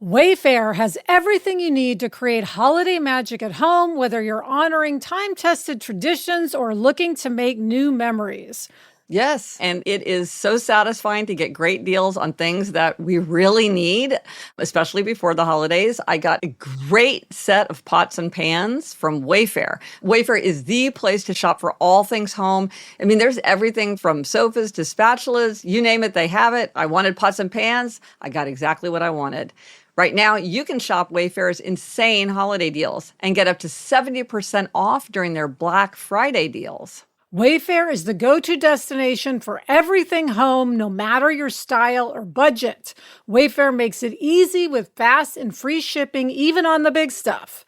Wayfair has everything you need to create holiday magic at home, whether you're honoring time-tested traditions or looking to make new memories. Yes, and it is so satisfying to get great deals on things that we really need, especially before the holidays. I got a great set of pots and pans from Wayfair. Wayfair is the place to shop for all things home. I mean, there's everything from sofas to spatulas, you name it, they have it. I wanted pots and pans. I got exactly what I wanted. Right now, you can shop Wayfair's insane holiday deals and get up to 70% off during their Black Friday deals. Wayfair is the go-to destination for everything home, no matter your style or budget. Wayfair makes it easy with fast and free shipping, even on the big stuff.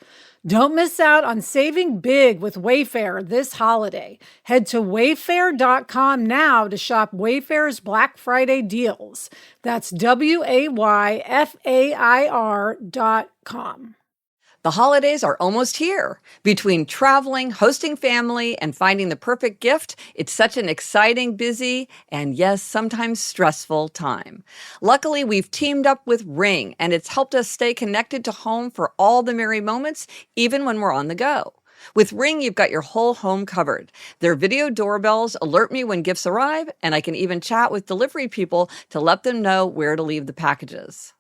Don't miss out on saving big with Wayfair this holiday. Head to wayfair.com now to shop Wayfair's Black Friday deals. That's WAYFAIR.com. The holidays are almost here. Between traveling, hosting family, and finding the perfect gift, it's such an exciting, busy, and yes, sometimes stressful time. Luckily, we've teamed up with Ring, and it's helped us stay connected to home for all the merry moments, even when we're on the go. With Ring, you've got your whole home covered. Their video doorbells alert me when gifts arrive, and I can even chat with delivery people to let them know where to leave the packages.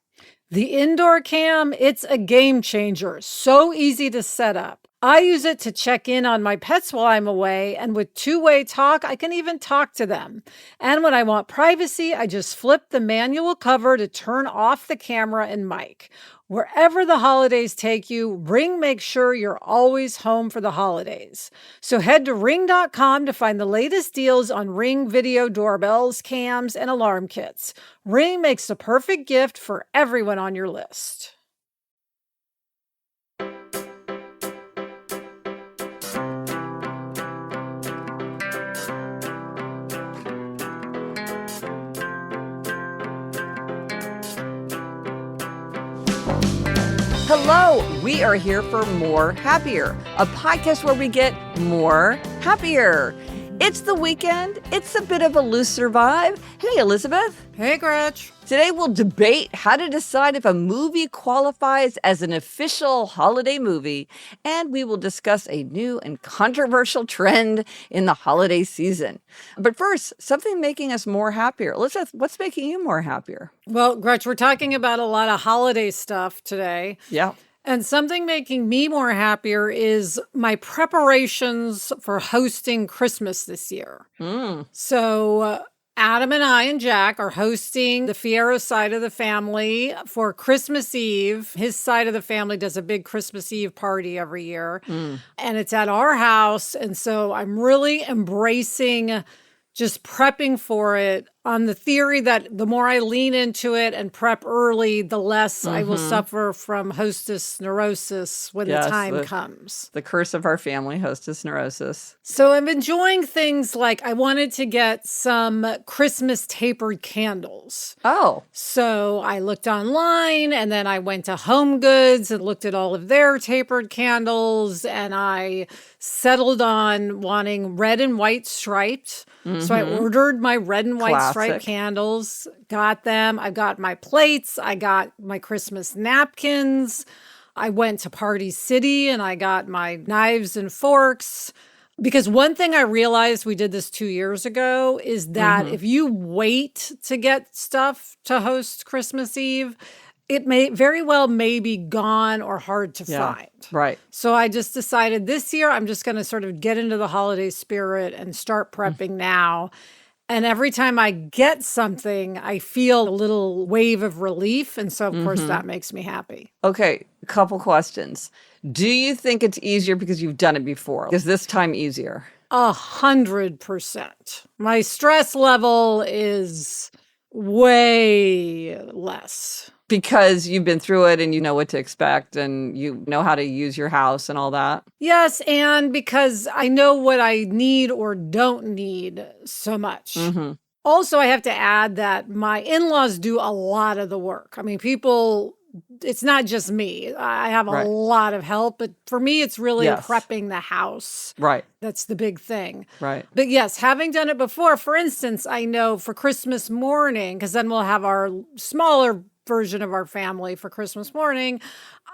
The indoor cam, it's a game changer. So easy to set up. I use it to check in on my pets while I'm away, and with two-way talk, I can even talk to them. And when I want privacy, I just flip the manual cover to turn off the camera and mic. Wherever the holidays take you, Ring makes sure you're always home for the holidays. So head to ring.com to find the latest deals on Ring video doorbells, cams, and alarm kits. Ring makes the perfect gift for everyone on your list. Hello, we are here for More Happier, a podcast where we get more happier. It's the weekend. It's a bit of a looser vibe. Hey, Elizabeth. Hey, Gretch. Today we'll debate how to decide if a movie qualifies as an official holiday movie, and we will discuss a new and controversial trend in the holiday season. But first, something making us more happier. Elizabeth, what's making you more happier? Well, Gretch, we're talking about a lot of holiday stuff today. Yeah. And something making me more happier is my preparations for hosting Christmas this year. So Adam and I and Jack are hosting the Fierro side of the family for Christmas Eve. His side of the family does a big Christmas Eve party every year. And it's at our house. And so I'm really embracing just prepping for it on the theory that the more I lean into it and prep early, the less I will suffer from hostess neurosis when the time comes. The curse of our family, hostess neurosis. So I'm enjoying things like I wanted to get some Christmas tapered candles. Oh. So I looked online and then I went to Home Goods and looked at all of their tapered candles, and I settled on wanting red and white striped. So I ordered my red and white striped candles, got them. I got my plates. I got my Christmas napkins. I went to Party City and I got my knives and forks. Because one thing I realized, we did this 2 years ago, is that if you wait to get stuff to host Christmas Eve, it may very well may be gone or hard to find. Right. So I just decided this year I'm just going to sort of get into the holiday spirit and start prepping now. And every time I get something, I feel a little wave of relief. And so, of course, that makes me happy. Okay, a couple questions. Do you think it's easier because you've done it before? Is this time easier? 100%. My stress level is way less. Because you've been through it and you know what to expect and you know how to use your house and all that? Yes, and because I know what I need or don't need so much. Also, I have to add that my in-laws do a lot of the work. I mean, it's not just me. I have a lot of help, but for me, it's really prepping the house. Right. That's the big thing. Right. But yes, having done it before, for instance, I know for Christmas morning, because then we'll have our smaller version of our family for Christmas morning.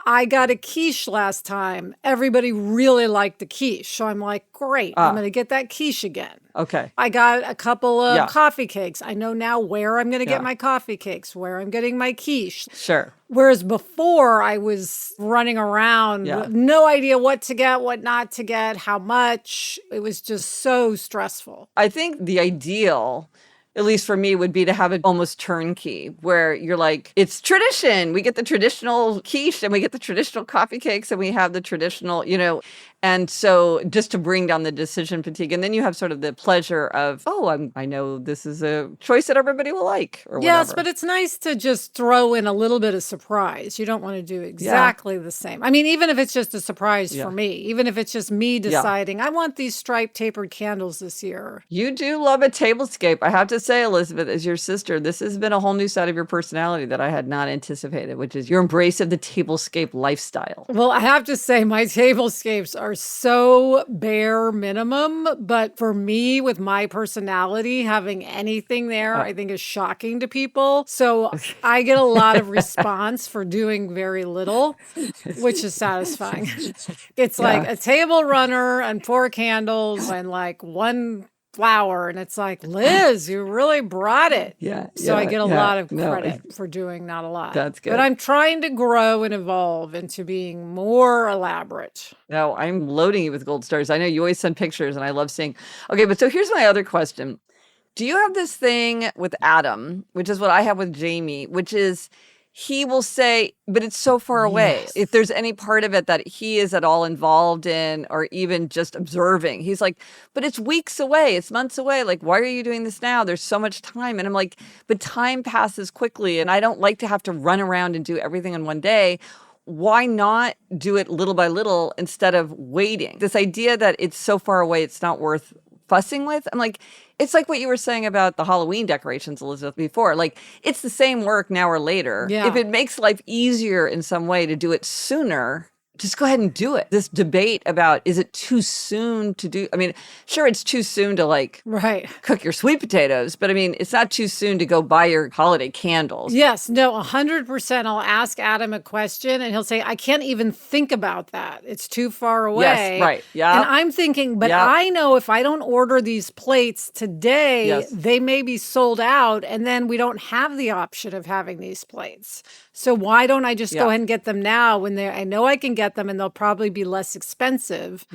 I got a quiche last time. Everybody really liked the quiche. So I'm like, great, I'm going to get that quiche again. Okay. I got a couple of Yeah. coffee cakes. I know now where I'm going to Yeah. get my coffee cakes, where I'm getting my quiche. Sure. Whereas before I was running around with no idea what to get, what not to get, how much. It was just so stressful. I think the ideal, at least for me, would be to have it almost turnkey where you're like, it's tradition. We get the traditional quiche and we get the traditional coffee cakes and we have the traditional, and so just to bring down the decision fatigue. And then you have sort of the pleasure of, I know this is a choice that everybody will like or whatever. Yes, but it's nice to just throw in a little bit of surprise. You don't want to do exactly the same. I mean, even if it's just a surprise for me, even if it's just me deciding, I want these striped tapered candles this year. You do love a tablescape. I have to say, Elizabeth, as your sister, this has been a whole new side of your personality that I had not anticipated, which is your embrace of the tablescape lifestyle. Well, I have to say my tablescapes are so bare minimum, but for me, with my personality, having anything there, I think is shocking to people. So I get a lot of response for doing very little, which is satisfying. It's like a table runner and 4 candles and like 1 flower, and it's like, Liz, you really brought it. So I get a lot of credit for doing not a lot. That's good. But I'm trying to grow and evolve into being more elaborate. No, I'm loading you with gold stars. I know you always send pictures and I love seeing. Okay, but so here's my other question. Do you have this thing with Adam, which is what I have with Jamie, which is he will say, but it's so far away. If there's any part of it that he is at all involved in or even just observing, he's like, but it's weeks away. It's months away. Like, why are you doing this now? There's so much time. And I'm like, but time passes quickly. And I don't like to have to run around and do everything in one day. Why not do it little by little instead of waiting? This idea that it's so far away, it's not worth fussing with. I'm like, it's like what you were saying about the Halloween decorations, Elizabeth, before. Like, it's the same work now or later. Yeah. If it makes life easier in some way to do it sooner, just go ahead and do it. This debate about, is it too soon to do? I mean, sure, it's too soon to like cook your sweet potatoes, but I mean, it's not too soon to go buy your holiday candles. Yes, no, 100%. I'll ask Adam a question and he'll say, I can't even think about that. It's too far away. Yes, right. Yeah. And I'm thinking, but I know if I don't order these plates today, they may be sold out and then we don't have the option of having these plates. So why don't I just go ahead and get them now when I know I can get them and they'll probably be less expensive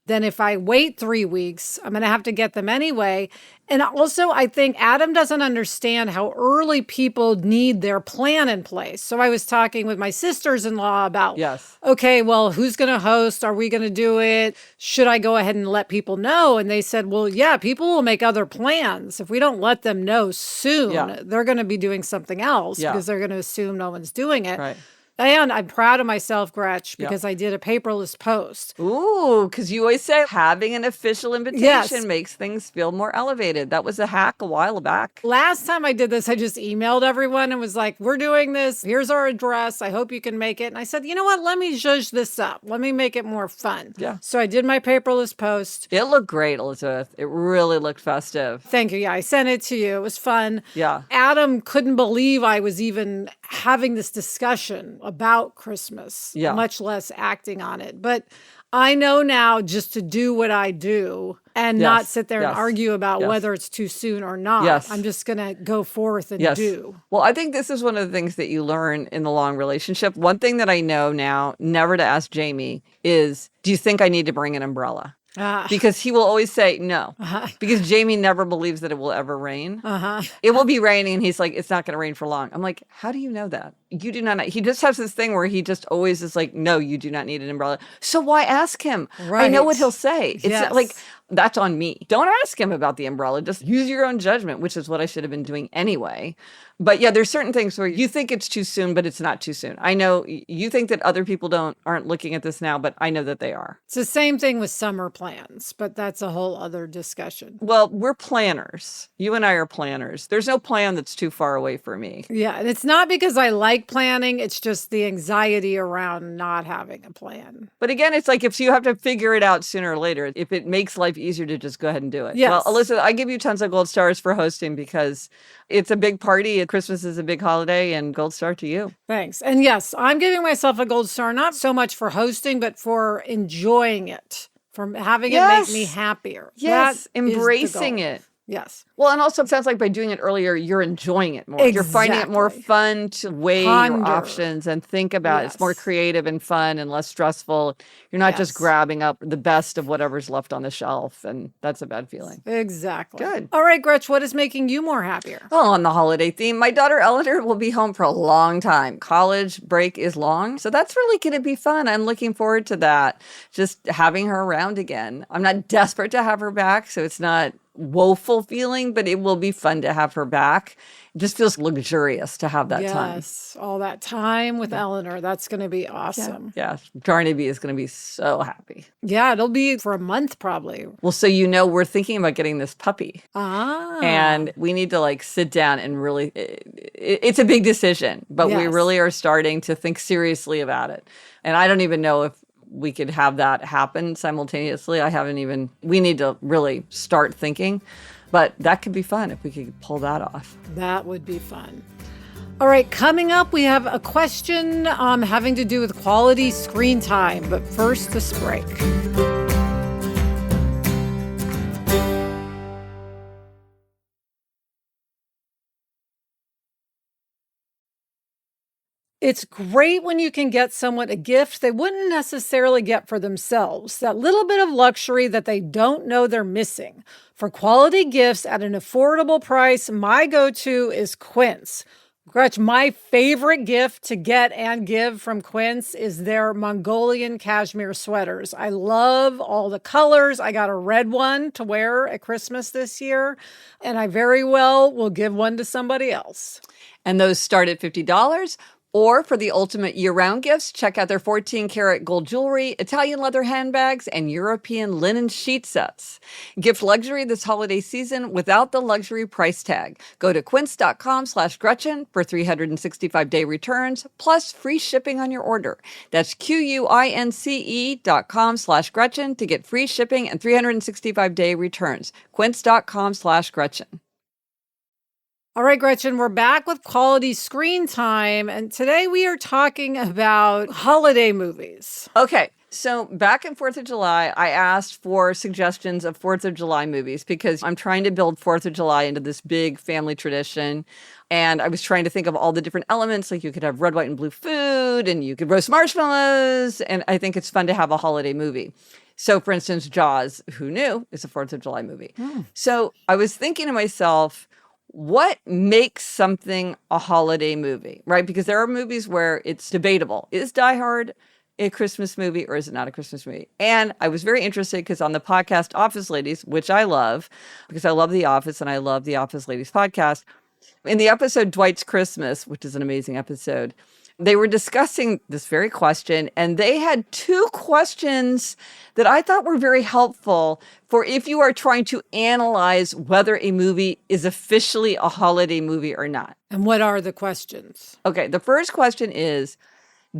than if I wait 3 weeks. I'm going to have to get them anyway. And also, I think Adam doesn't understand how early people need their plan in place. So I was talking with my sisters-in-law about, okay, well, who's going to host? Are we going to do it? Should I go ahead and let people know? And they said, well, yeah, people will make other plans. If we don't let them know soon, they're going to be doing something else because they're going to assume no one's doing it. Right. And I'm proud of myself, Gretch, because I did a paperless post. Ooh, because you always say having an official invitation makes things feel more elevated. That was a hack a while back. Last time I did this, I just emailed everyone and was like, we're doing this. Here's our address. I hope you can make it. And I said, you know what? Let me zhuzh this up. Let me make it more fun. Yeah. So I did my paperless post. It looked great, Elizabeth. It really looked festive. Thank you. Yeah, I sent it to you. It was fun. Yeah. Adam couldn't believe I was even having this discussion about Christmas, much less acting on it. But I know now just to do what I do and not sit there and argue about whether it's too soon or not. I'm just going to go forth and do. Well, I think this is one of the things that you learn in the long relationship. One thing that I know now, never to ask Jamie, is, do you think I need to bring an umbrella? Because he will always say no. Because Jamie never believes that it will ever rain. It will be raining and he's like, it's not going to rain for long. I'm like, how do you know that? You do not know. He just has this thing where he just always is like, no, you do not need an umbrella. So why ask him? Right. I know what he'll say. It's like, that's on me. Don't ask him about the umbrella. Just use your own judgment, which is what I should have been doing anyway. But yeah, there's certain things where you think it's too soon, but it's not too soon. I know you think that other people aren't looking at this now, but I know that they are. It's the same thing with summer plans, but that's a whole other discussion. Well, we're planners. You and I are planners. There's no plan that's too far away for me. Yeah, and it's not because I like planning. It's just the anxiety around not having a plan. But again, it's like if you have to figure it out sooner or later, if it makes life easier to just go ahead and do it. Yes. Well, Alyssa, I give you tons of gold stars for hosting because it's a big party. Christmas is a big holiday, and gold star to you. Thanks. And yes, I'm giving myself a gold star, not so much for hosting, but for enjoying it, for having it make me happier. Yes, That is the embracing goal. it. Yes. Well, and also it sounds like by doing it earlier, you're enjoying it more. You're finding it more Exactly. fun to weigh your Ponder. options and think about it. It's more Yes. creative and fun and less stressful. You're not just Yes. grabbing up the best of whatever's left on the shelf, and that's a bad feeling. Exactly. Good. All right, Gretch, what is making you more happier? Oh, on the holiday theme, my daughter Eleanor will be home for a long time. College break is long, so that's really going to be fun. I'm looking forward to that. Just having her around again. I'm not desperate to have her back, so it's not woeful feeling, but it will be fun to have her back. It just feels luxurious to have that time. Yes, all that time with Eleanor. That's going to be Yeah. awesome. Yeah. Jarnaby is going to be so happy. Yeah, it'll be for a month probably. Well, so we're thinking about getting this puppy. And we need to sit down and really, it's a big decision, but we Yes. really are starting to think seriously about it. And I don't even know if we could have that happen simultaneously. We need to really start thinking, but that could be fun if we could pull that off. That would be fun. All right, coming up, we have a question having to do with quality screen time, but first, this break. It's great when you can get someone a gift they wouldn't necessarily get for themselves, that little bit of luxury that they don't know they're missing. For quality gifts at an affordable price, my go-to is Quince. Gretch, my favorite gift to get and give from Quince is their Mongolian cashmere sweaters. I love all the colors. I got a red one to wear at Christmas this year, and I very well will give one to somebody else. And those start at $50. Or for the ultimate year-round gifts, check out their 14-karat gold jewelry, Italian leather handbags, and European linen sheet sets. Gift luxury this holiday season without the luxury price tag. Go to quince.com/Gretchen for 365-day returns, plus free shipping on your order. That's QUINCE.com/Gretchen to get free shipping and 365-day returns. Quince.com/Gretchen. All right, Gretchen, we're back with quality screen time. And today we are talking about holiday movies. Okay, so back in 4th of July, I asked for suggestions of 4th of July movies because I'm trying to build 4th of July into this big family tradition. And I was trying to think of all the different elements, like you could have red, white, and blue food, and you could roast marshmallows. And I think it's fun to have a holiday movie. So, for instance, Jaws, who knew, is a 4th of July movie. So I was thinking to myself, what makes something a holiday movie, right? Because there are movies where it's debatable. Is Die Hard a Christmas movie or is it not a Christmas movie? And I was very interested because on the podcast Office Ladies, which I love, because I love The Office and I love the Office Ladies podcast, in the episode Dwight's Christmas, which is an amazing episode, they were discussing this very question, and they had two questions that I thought were very helpful for if you are trying to analyze whether a movie is officially a holiday movie or not. And what are the questions? Okay, the first question is,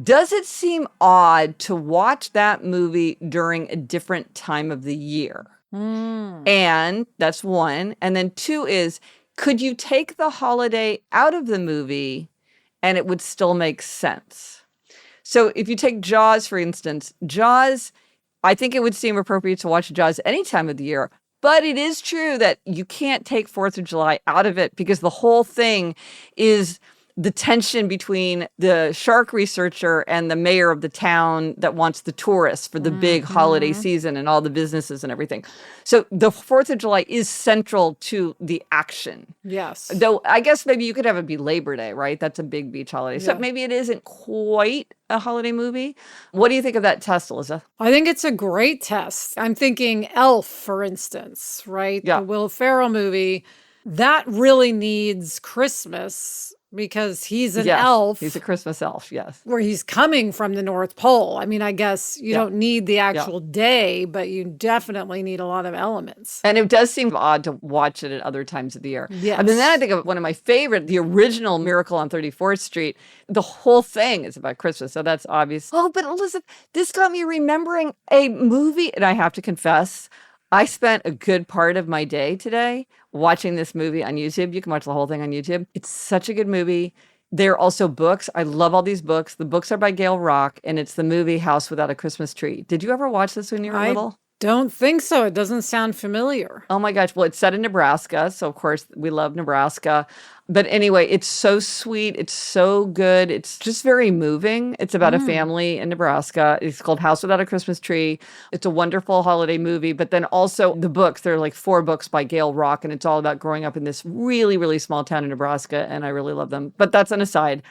does it seem odd to watch that movie during a different time of the year? And that's one. And then two is, could you take the holiday out of the movie and it would still make sense? So if you take Jaws, for instance, Jaws, I think it would seem appropriate to watch Jaws any time of the year. But it is true that you can't take 4th of July out of it because the whole thing is the tension between the shark researcher and the mayor of the town that wants the tourists for the big holiday season and all the businesses and everything. So the 4th of July is central to the action. Yes. Though I guess maybe you could have it be Labor Day, right? That's a big beach holiday. So Yeah. maybe it isn't quite a holiday movie. What do you think of that test, Elizabeth? I think it's a great test. I'm thinking Elf, for instance, right? Yeah. The Will Ferrell movie. That really needs Christmas because he's an Yes, elf. He's a Christmas elf, yes. Where he's coming from the North Pole. I mean, I guess you don't need the actual day, but you definitely need a lot of elements. And it does seem odd to watch it at other times of the year. Yes. I mean, then I think of one of my favorite, the original Miracle on 34th Street. The whole thing is about Christmas, so that's obvious. Oh, but Elizabeth, this got me remembering a movie, and I have to confess, I spent a good part of my day today watching this movie on YouTube. You can watch the whole thing on YouTube. It's such a good movie. There are also books. I love all these books. The books are by Gail Rock, and it's the movie House Without a Christmas Tree. Did you ever watch this when you were I little? don't think so. It doesn't sound familiar. Oh my gosh. Well, it's set in Nebraska. So, of course, we love Nebraska. But anyway, it's so sweet. It's so good. It's just very moving. It's about a family in Nebraska. It's called House Without a Christmas Tree. It's a wonderful holiday movie. But then also the books, there are like 4 books by Gail Rock, and it's all about growing up in this really, really small town in Nebraska. And I really love them. But that's an aside.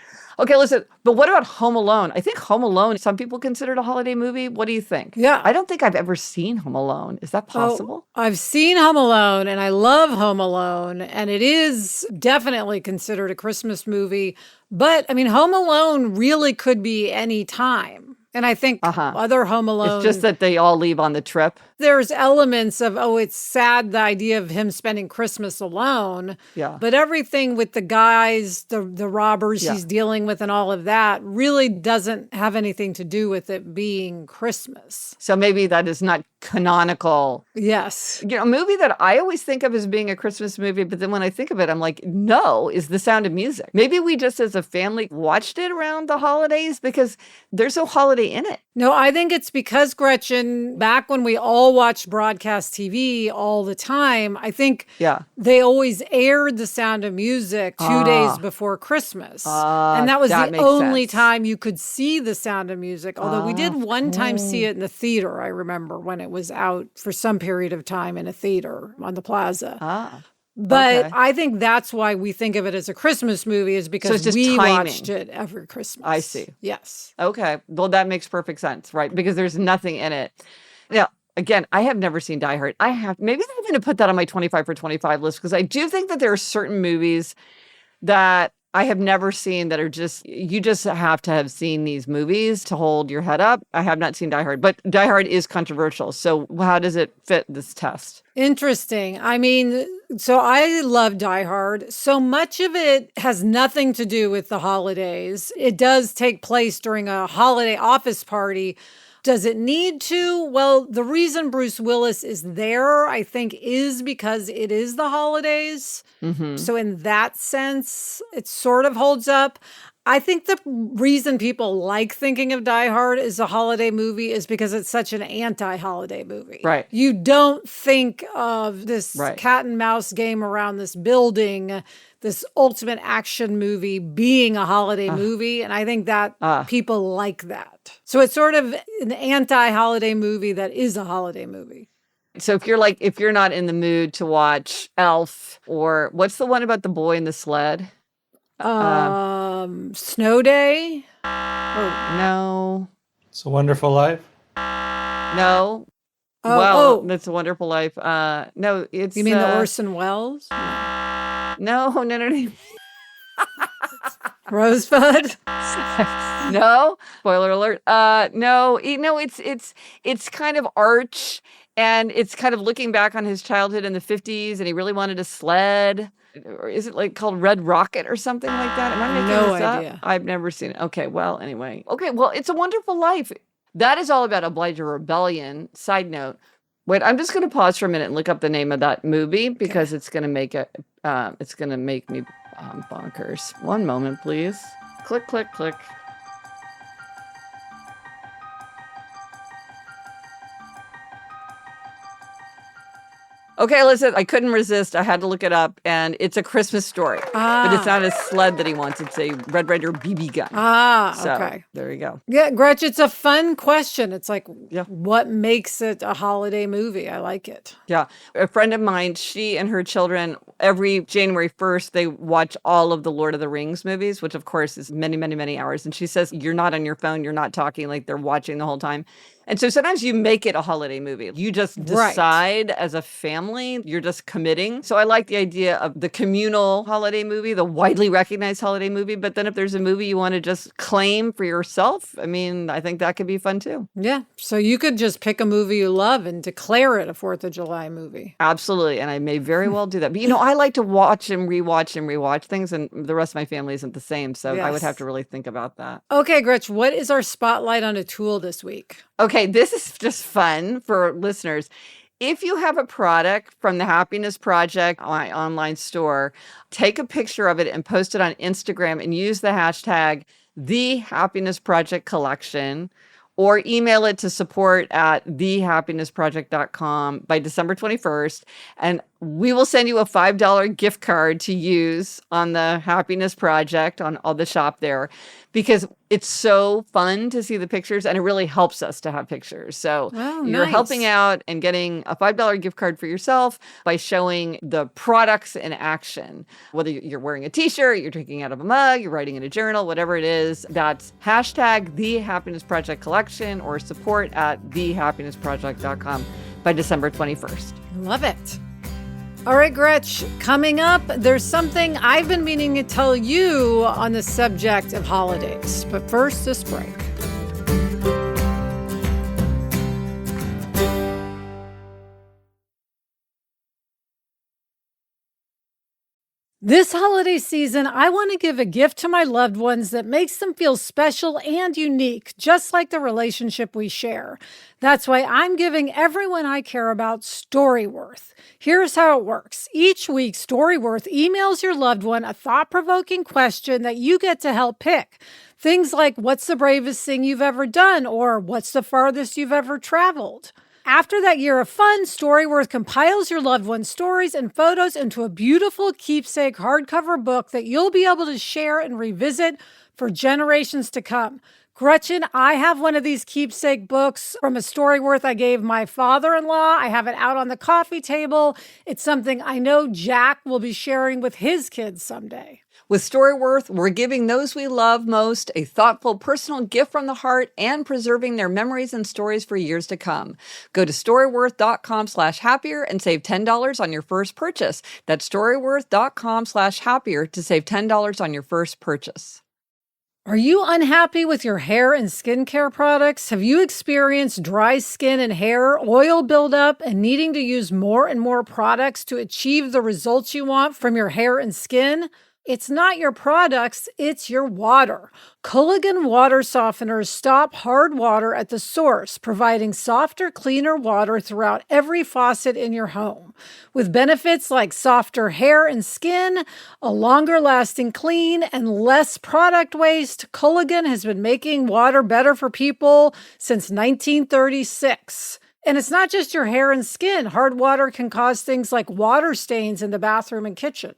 Okay, listen, but what about Home Alone? I think Home Alone, some people consider it a holiday movie. What do you think? Yeah. I don't think I've ever seen Home Alone. Is that possible? Oh, I've seen Home Alone and I love Home Alone, and it is definitely considered a Christmas movie. But I mean, Home Alone really could be any time. And I think other Home Alone. It's just that they all leave on the trip. There's elements of, oh, it's sad, the idea of him spending Christmas alone. Yeah. But everything with the guys, the robbers he's dealing with and all of that really doesn't have anything to do with it being Christmas. So maybe that is not canonical. Yes. You know, a movie that I always think of as being a Christmas movie, but then when I think of it, I'm like, no, is The Sound of Music. Maybe we just as a family watched it around the holidays because there's no holiday in it. No, I think it's because, Gretchen, back when we all watched broadcast TV all the time, I think they always aired The Sound of Music 2 days before Christmas. And that was the only time you could see The Sound of Music. Although we did one time see it in the theater, I remember, when it was out for some period of time in a theater on the plaza. But I think that's why we think of it as a Christmas movie, is because we watched it every Christmas. I see. Yes. Okay. Well, that makes perfect sense, right? Because there's nothing in it. Now, again, I have never seen Die Hard. Maybe I'm going to put that on my 25 for 25 list, because I do think that there are certain movies that I have never seen that are you just have to have seen these movies to hold your head up. I have not seen Die Hard, but Die Hard is controversial. So how does it fit this test? Interesting. I mean, so I love Die Hard. So much of it has nothing to do with the holidays. It does take place during a holiday office party. Does it need to? Well, the reason Bruce Willis is there, I think, is because it is the holidays. So in that sense, it sort of holds up. I think the reason people like thinking of Die Hard as a holiday movie is because it's such an anti-holiday movie. Right. You don't think of this cat and mouse game around this building, this ultimate action movie being a holiday movie. And I think that people like that. So it's sort of an anti-holiday movie that is a holiday movie. So if you're not in the mood to watch Elf, or what's the one about the boy in the sled? Snow Day? No. It's a Wonderful Life? No. That's a Wonderful Life. No, it's... You mean the Orson Welles? No. Rosebud? No. Spoiler alert. No. It's kind of arch, and it's kind of looking back on his childhood in the 50s, and he really wanted a sled. Or is it like called Red Rocket or something like that? Am I making this up? idea. I've never seen it. Okay, well, anyway. Okay, well, It's a Wonderful Life. That is all about Elijah Rebellion. Side note. Wait, I'm just going to pause for a minute and look up the name of that movie, because it's going to make me bonkers. One moment, please. Click, click, click. Okay, listen, I couldn't resist. I had to look it up, and it's A Christmas Story. But it's not a sled that he wants. It's a Red Ryder BB gun. Okay. There you go. Yeah, Gretch, it's a fun question. It's like, what makes it a holiday movie? I like it. Yeah. A friend of mine, she and her children, every January 1st, they watch all of the Lord of the Rings movies, which of course is many, many, many hours. And she says, you're not on your phone, you're not talking, like they're watching the whole time. And so sometimes you make it a holiday movie. You just decide as a family, you're just committing. So I like the idea of the communal holiday movie, the widely recognized holiday movie. But then if there's a movie you want to just claim for yourself, I mean, I think that could be fun too. Yeah. So you could just pick a movie you love and declare it a 4th of July movie. Absolutely. And I may very well do that. But, I like to watch and rewatch things, and the rest of my family isn't the same. So I would have to really think about that. Okay, Gretch, what is our spotlight on a tool this week? Okay, this is just fun for listeners. If you have a product from the Happiness Project, my online store, take a picture of it and post it on Instagram and use the hashtag The Happiness Project Collection, or email it to support@thehappinessproject.com by December 21st. And we will send you a $5 gift card to use on the Happiness Project, on all the shop there, because it's so fun to see the pictures and it really helps us to have pictures. So you're helping out and getting a $5 gift card for yourself by showing the products in action. Whether you're wearing a t-shirt, you're drinking out of a mug, you're writing in a journal, whatever it is, that's hashtag The Happiness Project Collection or support@thehappinessproject.com by December 21st. Love it. All right, Gretch, coming up, there's something I've been meaning to tell you on the subject of holidays. But first, this break. This holiday season, I want to give a gift to my loved ones that makes them feel special and unique, just like the relationship we share. That's why I'm giving everyone I care about Storyworth. Here's how it works. Each week, Storyworth emails your loved one a thought-provoking question that you get to help pick. Things like, what's the bravest thing you've ever done? Or what's the farthest you've ever traveled? After that year of fun, Storyworth compiles your loved one's stories and photos into a beautiful keepsake hardcover book that you'll be able to share and revisit for generations to come. Gretchen, I have one of these keepsake books from a Storyworth I gave my father-in-law. I have it out on the coffee table. It's something I know Jack will be sharing with his kids someday. With Storyworth, we're giving those we love most a thoughtful personal gift from the heart and preserving their memories and stories for years to come. Go to storyworth.com/happier and save $10 on your first purchase. That's storyworth.com/happier to save $10 on your first purchase. Are you unhappy with your hair and skincare products? Have you experienced dry skin and hair, oil buildup, and needing to use more and more products to achieve the results you want from your hair and skin? It's not your products, it's your water. Culligan water softeners stop hard water at the source, providing softer, cleaner water throughout every faucet in your home. With benefits like softer hair and skin, a longer-lasting clean, and less product waste, Culligan has been making water better for people since 1936. And it's not just your hair and skin. Hard water can cause things like water stains in the bathroom and kitchen.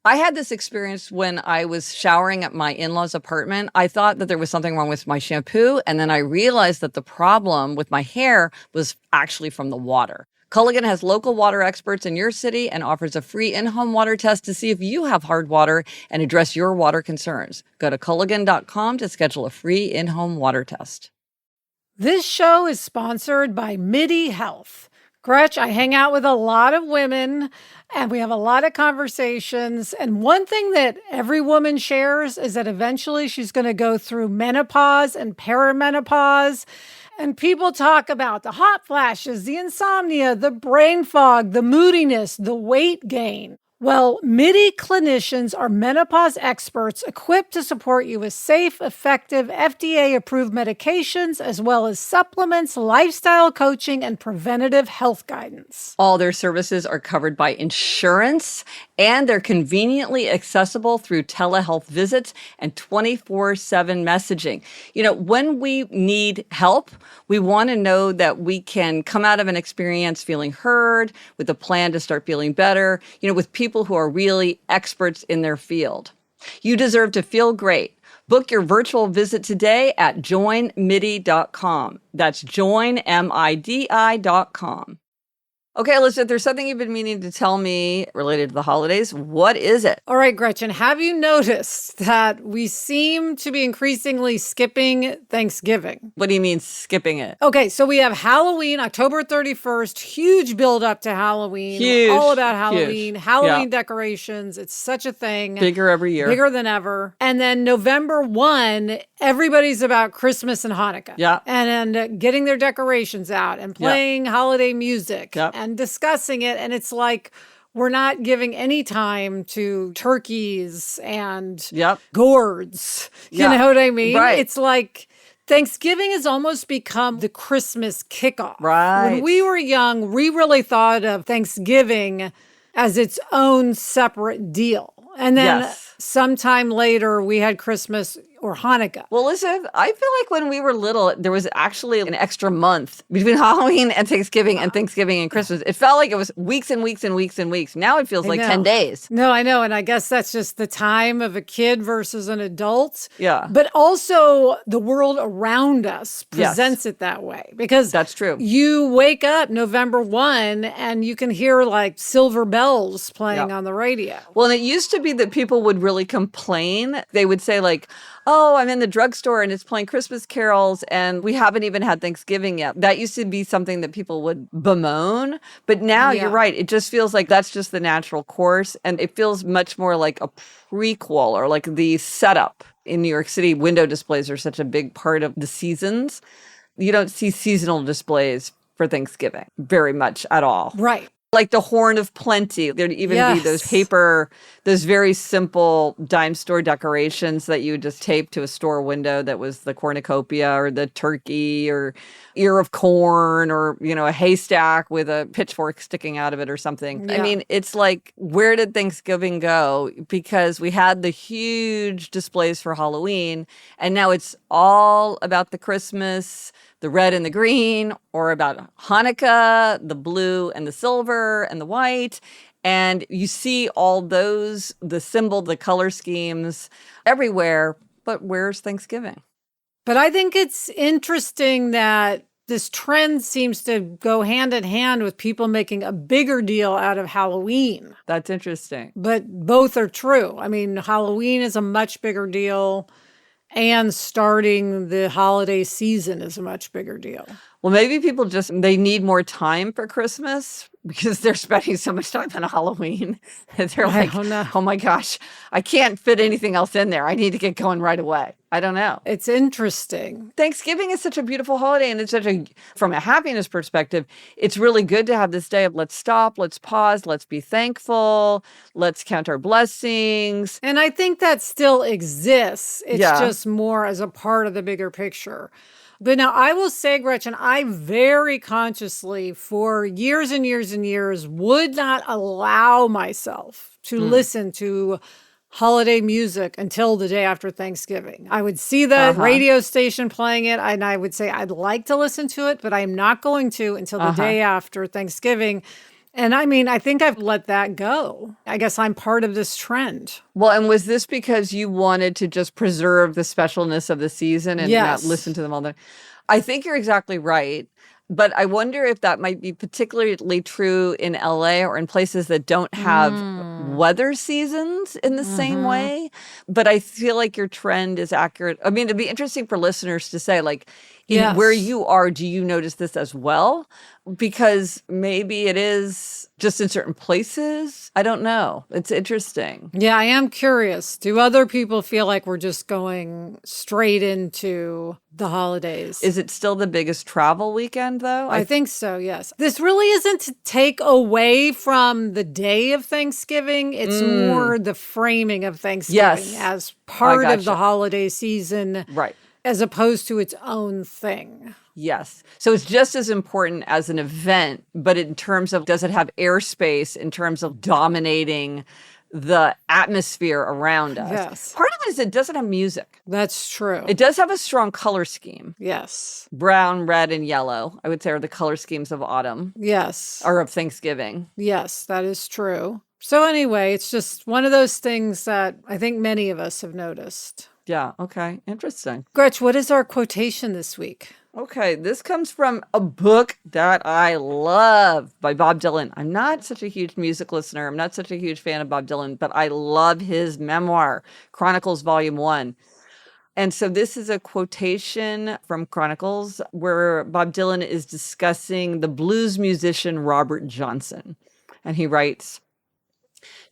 I had this experience when I was showering at my in-laws' apartment. I thought that there was something wrong with my shampoo, and then I realized that the problem with my hair was actually from the water. Culligan has local water experts in your city and offers a free in-home water test to see if you have hard water and address your water concerns. Go to Culligan.com to schedule a free in-home water test. This show is sponsored by MIDI Health. Gretch, I hang out with a lot of women and we have a lot of conversations. And one thing that every woman shares is that eventually she's going to go through menopause and perimenopause. And people talk about the hot flashes, the insomnia, the brain fog, the moodiness, the weight gain. Well, MIDI clinicians are menopause experts equipped to support you with safe, effective, FDA-approved medications, as well as supplements, lifestyle coaching, and preventative health guidance. All their services are covered by insurance, and they're conveniently accessible through telehealth visits and 24/7 messaging. You know, when we need help, we want to know that we can come out of an experience feeling heard, with a plan to start feeling better, with people who are really experts in their field. You deserve to feel great. Book your virtual visit today at joinmidi.com. That's joinmidi.com. Okay, Elizabeth, there's something you've been meaning to tell me related to the holidays. What is it? All right, Gretchen, have you noticed that we seem to be increasingly skipping Thanksgiving? What do you mean skipping it? Okay, so we have Halloween, October 31st, huge build up to Halloween. Huge. All about Halloween, Huge. Halloween decorations. It's such a thing. Bigger every year. Bigger than ever. And then November 1, everybody's about Christmas and Hanukkah. Yeah. And getting their decorations out and playing holiday music. Yep. And discussing it. And it's like, we're not giving any time to turkeys and gourds. You know what I mean? Right. It's like Thanksgiving has almost become the Christmas kickoff. Right. When we were young, we really thought of Thanksgiving as its own separate deal. And then Yes. sometime later, we had Christmas or Hanukkah. Well, listen, I feel like when we were little, there was actually an extra month between Halloween and Thanksgiving and Christmas. It felt like it was weeks and weeks and weeks and weeks. Now it feels like 10 days. No, I know. And I guess that's just the time of a kid versus an adult. Yeah. But also the world around us presents it that way. Because that's true. You wake up November 1 and you can hear like silver bells playing on the radio. Well, and it used to be that people would really complain. They would say like, oh, I'm in the drugstore and it's playing Christmas carols and we haven't even had Thanksgiving yet. That used to be something that people would bemoan. But now you're right. It just feels like that's just the natural course. And it feels much more like a prequel or like the setup. In New York City, window displays are such a big part of the seasons. You don't see seasonal displays for Thanksgiving very much at all. Right. Like the Horn of Plenty. There'd even be those those very simple dime store decorations that you would just tape to a store window that was the cornucopia or the turkey or ear of corn or, a haystack with a pitchfork sticking out of it or something. Yeah. I mean, it's like, where did Thanksgiving go? Because we had the huge displays for Halloween and now it's all about the Christmas, the red and the green, or about Hanukkah, the blue and the silver and the white. And you see all those, the symbol, the color schemes everywhere. But where's Thanksgiving? But I think it's interesting that this trend seems to go hand in hand with people making a bigger deal out of Halloween. That's interesting. But both are true. I mean, Halloween is a much bigger deal. And starting the holiday season is a much bigger deal. Well, maybe people they need more time for Christmas because they're spending so much time on Halloween that they're like, oh my gosh, I can't fit anything else in there. I need to get going right away. I don't know. It's interesting. Thanksgiving is such a beautiful holiday and it's from a happiness perspective, it's really good to have this day of let's stop, let's pause, let's be thankful, let's count our blessings. And I think that still exists. It's just more as a part of the bigger picture. But now I will say, Gretchen, I very consciously for years and years and years would not allow myself to listen to holiday music until the day after Thanksgiving. I would see the radio station playing it and I would say, I'd like to listen to it, but I am not going to until the day after Thanksgiving. And I mean, I think I've let that go. I guess I'm part of this trend. Well, and was this because you wanted to just preserve the specialness of the season and not listen to them all the time? I think you're exactly right. But I wonder if that might be particularly true in LA or in places that don't have weather seasons in the same way. But I feel like your trend is accurate. I mean, it'd be interesting for listeners to say, like, where you are, do you notice this as well? Because maybe it is just in certain places. I don't know. It's interesting. Yeah, I am curious. Do other people feel like we're just going straight into the holidays? Is it still the biggest travel weekend, though? I think so, yes. This really isn't to take away from the day of Thanksgiving. It's more the framing of Thanksgiving as part of the holiday season. Right. As opposed to its own thing. Yes. So it's just as important as an event, but in terms of, does it have airspace in terms of dominating the atmosphere around us? Yes. Part of it is it doesn't have music. That's true. It does have a strong color scheme. Yes. Brown, red, and yellow, I would say, are the color schemes of autumn. Yes. Or of Thanksgiving. Yes, that is true. So anyway, it's just one of those things that I think many of us have noticed. Yeah. Okay. Interesting. Gretch, what is our quotation this week? Okay. This comes from a book that I love by Bob Dylan. I'm not such a huge music listener. I'm not such a huge fan of Bob Dylan, but I love his memoir, Chronicles Volume 1. And so this is a quotation from Chronicles where Bob Dylan is discussing the blues musician Robert Johnson. And he writes,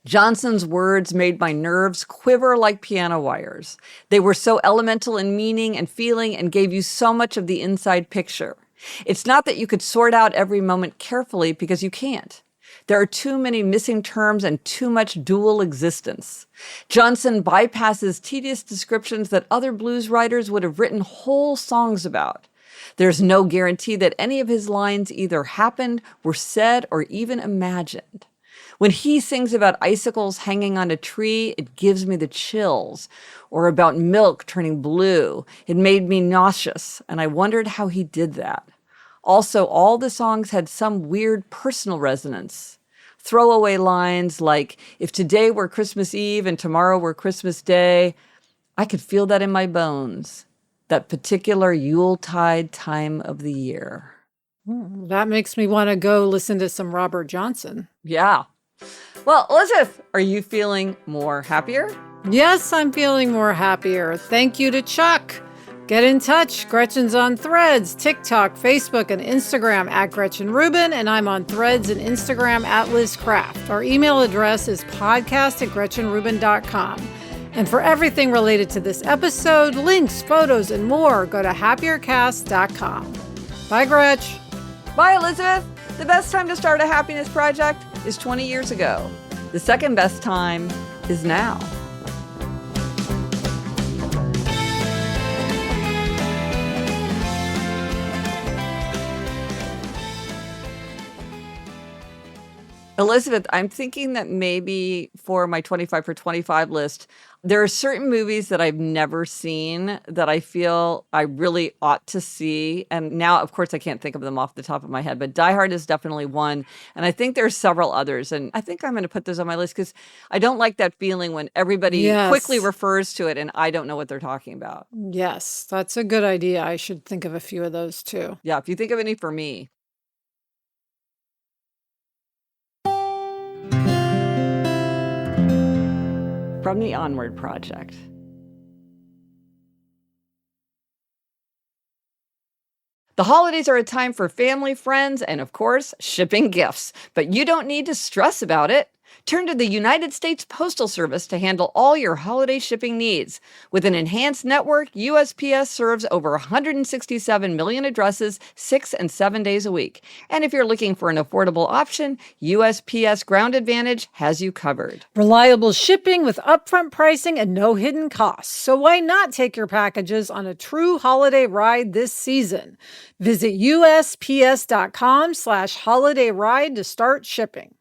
Johnson's words made my nerves quiver like piano wires. They were so elemental in meaning and feeling and gave you so much of the inside picture. It's not that you could sort out every moment carefully because you can't. There are too many missing terms and too much dual existence. Johnson bypasses tedious descriptions that other blues writers would have written whole songs about. There's no guarantee that any of his lines either happened, were said, or even imagined. When he sings about icicles hanging on a tree, it gives me the chills. Or about milk turning blue, it made me nauseous, and I wondered how he did that. Also, all the songs had some weird personal resonance. Throwaway lines like, if today were Christmas Eve and tomorrow were Christmas Day, I could feel that in my bones. That particular Yuletide time of the year. That makes me want to go listen to some Robert Johnson. Yeah. Well, Elizabeth, are you feeling more happier? Yes, I'm feeling more happier. Thank you to Chuck. Get in touch. Gretchen's on Threads, TikTok, Facebook, and Instagram at Gretchen Rubin, and I'm on Threads and Instagram at Liz Craft. Our email address is podcast@GretchenRubin.com. And for everything related to this episode, links, photos, and more, go to happiercast.com. Bye, Gretch. Bye, Elizabeth. The best time to start a happiness project is 20 years ago. The second best time is now. Elizabeth, I'm thinking that maybe for my 25 for 25 list, there are certain movies that I've never seen that I feel I really ought to see. And now, of course, I can't think of them off the top of my head, but Die Hard is definitely one. And I think there's several others. And I think I'm going to put those on my list because I don't like that feeling when everybody quickly refers to it and I don't know what they're talking about. Yes, that's a good idea. I should think of a few of those too. Yeah, if you think of any for me. From the Onward Project. The holidays are a time for family, friends, and of course, shipping gifts. But you don't need to stress about it. Turn to the United States Postal Service to handle all your holiday shipping needs. With an enhanced network, USPS serves over 167 million addresses 6 and 7 days a week. And if you're looking for an affordable option, USPS Ground Advantage has you covered. Reliable shipping with upfront pricing and no hidden costs. So why not take your packages on a true holiday ride this season? Visit USPS.com/holiday ride to start shipping.